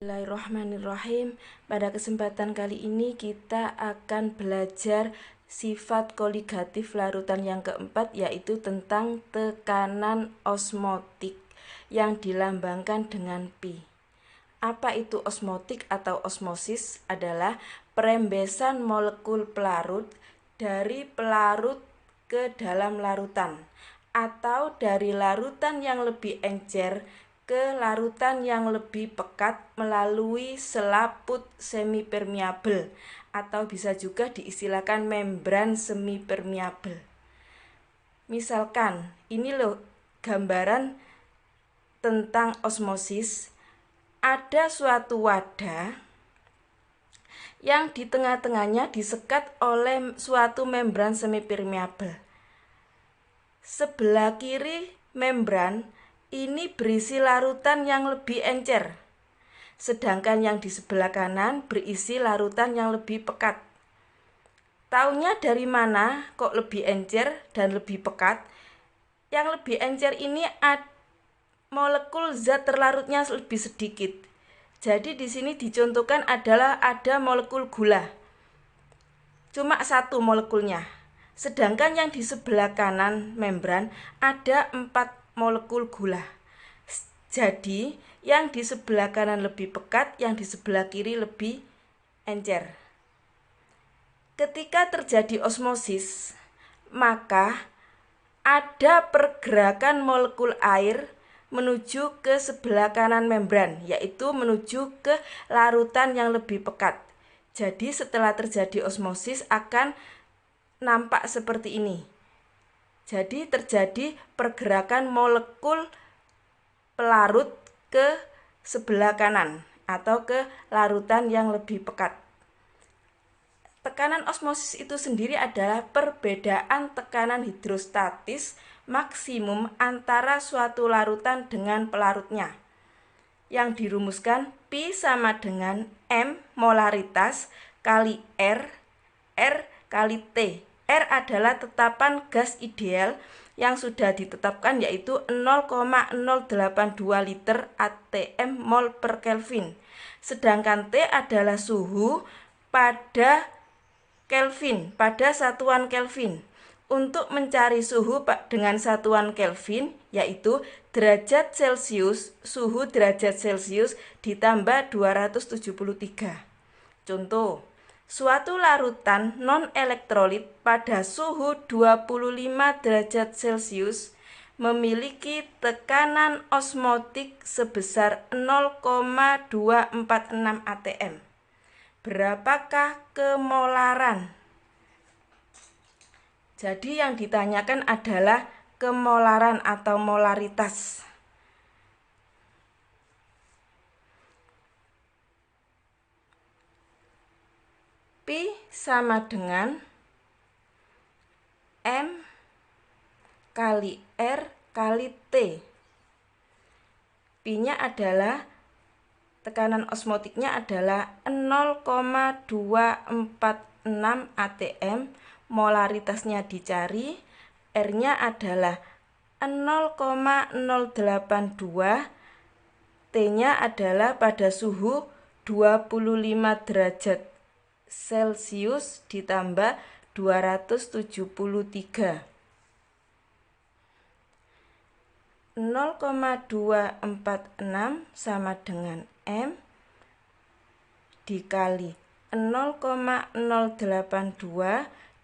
Bismillahirrahmanirrahim. Pada kesempatan kali ini kita akan belajar sifat koligatif larutan yang keempat, yaitu tentang tekanan osmotik yang dilambangkan dengan pi. Apa itu osmotik atau osmosis? Adalah perembesan molekul pelarut dari pelarut ke dalam larutan, atau dari larutan yang lebih encer ke larutan yang lebih pekat melalui selaput semipermeabel, atau bisa juga diistilahkan membran semipermeabel. Misalkan, ini loh gambaran tentang osmosis. Ada suatu wadah yang di tengah-tengahnya disekat oleh suatu membran semipermeabel. Sebelah kiri membran ini berisi larutan yang lebih encer, sedangkan yang di sebelah kanan berisi larutan yang lebih pekat. Taunya dari mana kok lebih encer dan lebih pekat? Yang lebih encer ini molekul zat terlarutnya lebih sedikit. Jadi di sini dicontohkan adalah ada molekul gula, cuma satu molekulnya. Sedangkan yang di sebelah kanan membran ada 4 molekul gula. Jadi yang di sebelah kanan lebih pekat, yang di sebelah kiri lebih encer. Ketika terjadi osmosis, maka ada pergerakan molekul air menuju ke sebelah kanan membran, yaitu menuju ke larutan yang lebih pekat. Jadi setelah terjadi osmosis akan nampak seperti ini. Jadi terjadi pergerakan molekul pelarut ke sebelah kanan atau ke larutan yang lebih pekat. Tekanan osmosis itu sendiri adalah perbedaan tekanan hidrostatis maksimum antara suatu larutan dengan pelarutnya, yang dirumuskan pi sama dengan M molaritas kali R kali T. R adalah tetapan gas ideal yang sudah ditetapkan, yaitu 0,082 liter atm mol per Kelvin. Sedangkan T adalah suhu pada Kelvin, pada satuan Kelvin. Untuk mencari suhu dengan satuan Kelvin, yaitu derajat Celcius, suhu derajat Celcius ditambah 273. Contoh, suatu larutan non-elektrolit pada suhu 25 derajat Celcius memiliki tekanan osmotik sebesar 0,246 atm. Berapakah kemolaran? Jadi yang ditanyakan adalah kemolaran atau molaritas. Pi sama dengan M kali R kali T. Pi-nya adalah, tekanan osmotiknya adalah 0,246 atm, molaritasnya dicari, R-nya adalah 0,082, T-nya adalah pada suhu 25 derajat Celcius ditambah 273. 0,246 sama dengan M dikali 0,082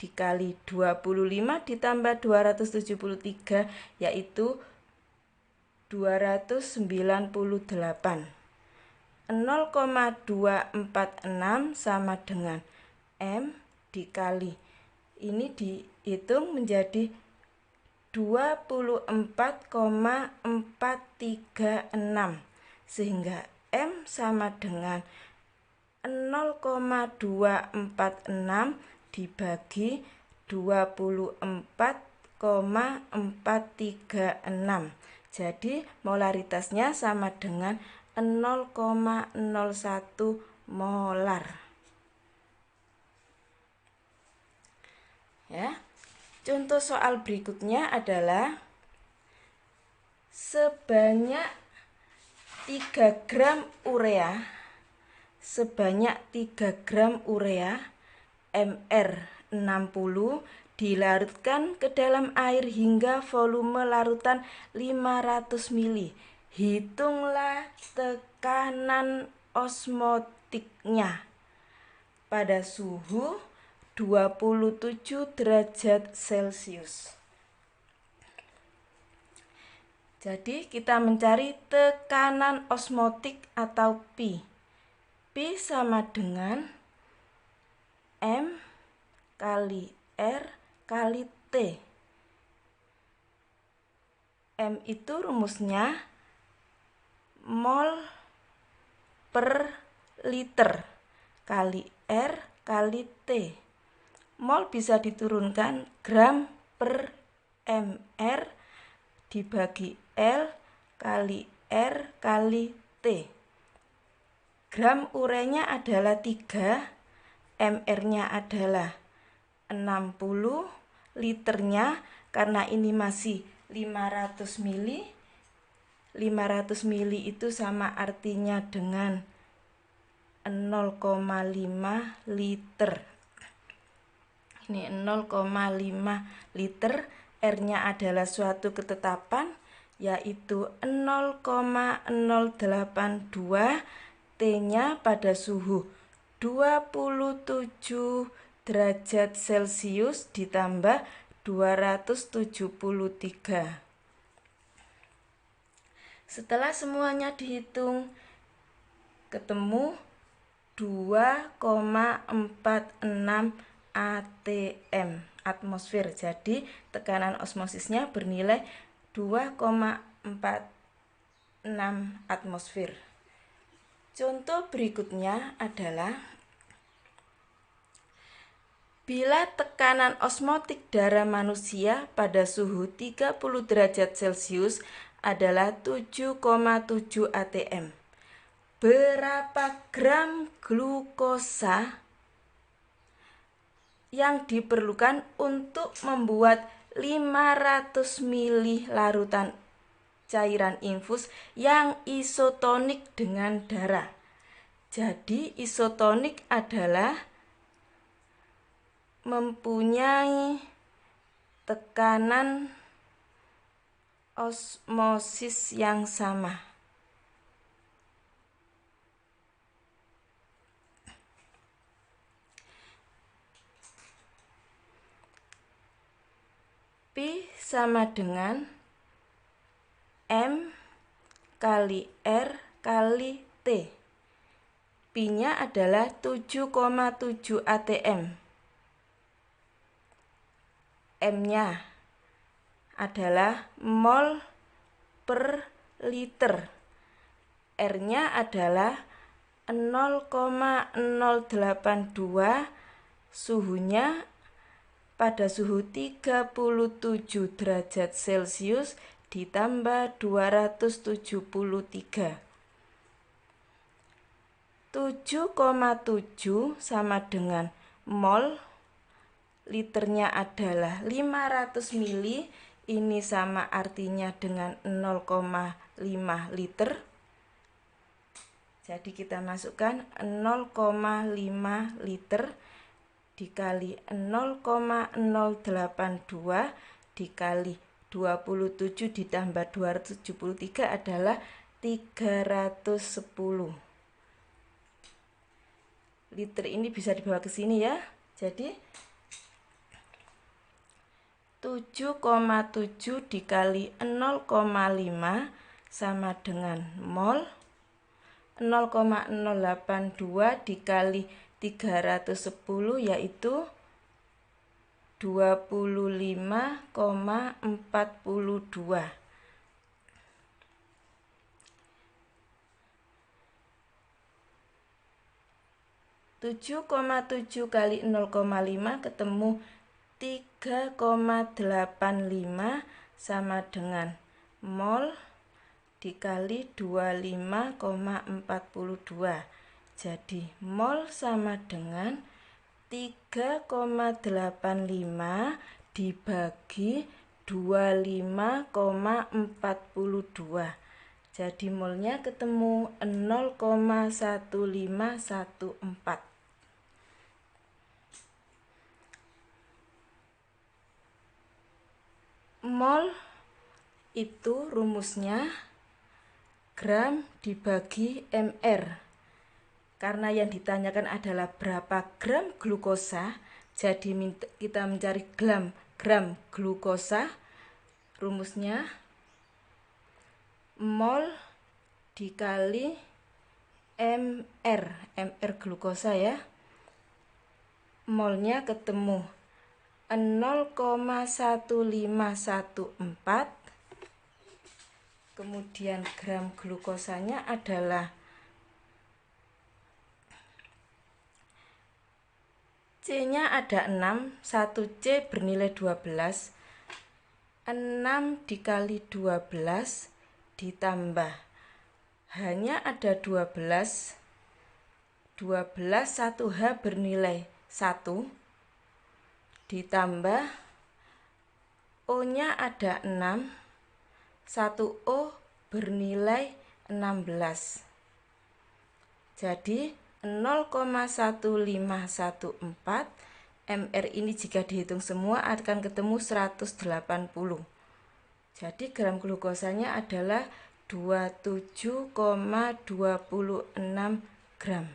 dikali 25 ditambah 273, yaitu 298. 0,246 sama dengan M dikali, ini dihitung menjadi 24,436, sehingga M sama dengan 0,246 dibagi 24,436. Jadi molaritasnya sama dengan 0,01 molar. Ya. Contoh soal berikutnya adalah sebanyak 3 gram urea sebanyak 3 gram urea Mr60 dilarutkan ke dalam air hingga volume larutan 500 ml. Hitunglah tekanan osmotiknya pada suhu 27 derajat Celcius. Jadi kita mencari tekanan osmotik atau Pi. Pi sama dengan M kali R kali T. M itu rumusnya mol per liter kali R kali T. Mol bisa diturunkan gram per mR dibagi L kali R kali T. Gram urenya adalah 3, mR-nya adalah 60, liternya karena ini masih 500 ml. 500 ml itu sama artinya dengan 0,5 liter. Ini 0,5 liter. R-nya adalah suatu ketetapan, yaitu 0,082, T-nya pada suhu 27 derajat Celcius ditambah 273. Setelah semuanya dihitung, ketemu 2,46 atm atmosfer. Jadi tekanan osmosisnya bernilai 2,46 atmosfer. Contoh berikutnya adalah bila tekanan osmotik darah manusia pada suhu 30 derajat Celcius adalah 7,7 atm. Berapa gram glukosa yang diperlukan untuk membuat 500 ml larutan cairan infus yang isotonik dengan darah? Jadi isotonik adalah mempunyai tekanan osmosis yang sama. Pi sama dengan M kali R kali T. Pi-nya adalah 7,7 atm. M-nya adalah mol per liter. R-nya adalah 0,082, suhunya pada suhu 37 derajat Celcius ditambah 273. 7,7 sama dengan mol, liternya adalah 500 ml, ini sama artinya dengan 0,5 liter. Jadi kita masukkan 0,5 liter dikali 0,082 dikali 27 ditambah 273 adalah 310. Liter ini bisa dibawa ke sini ya. Jadi 7,7 dikali 0,5 sama dengan mol. 0,082 dikali 310 yaitu 25,42. 7,7 kali 0,5 ketemu 3,85 sama dengan mol dikali 25,42. Jadi mol sama dengan 3,85 dibagi 25,42. Jadi molnya ketemu 0,1514. Mol itu rumusnya gram dibagi mr. Karena yang ditanyakan adalah berapa gram glukosa, jadi kita mencari gram glukosa. Rumusnya mol dikali mr glukosa ya. Molnya ketemu 0,1514. Kemudian gram glukosanya adalah C-nya ada 6, 1C bernilai 12. 6 dikali 12 ditambah H-nya ada 12. 1H bernilai 1 ditambah O-nya ada 6. 1O bernilai 16. Jadi 0,1514 mr ini jika dihitung semua akan ketemu 180. Jadi gram glukosanya adalah 27,26 gram.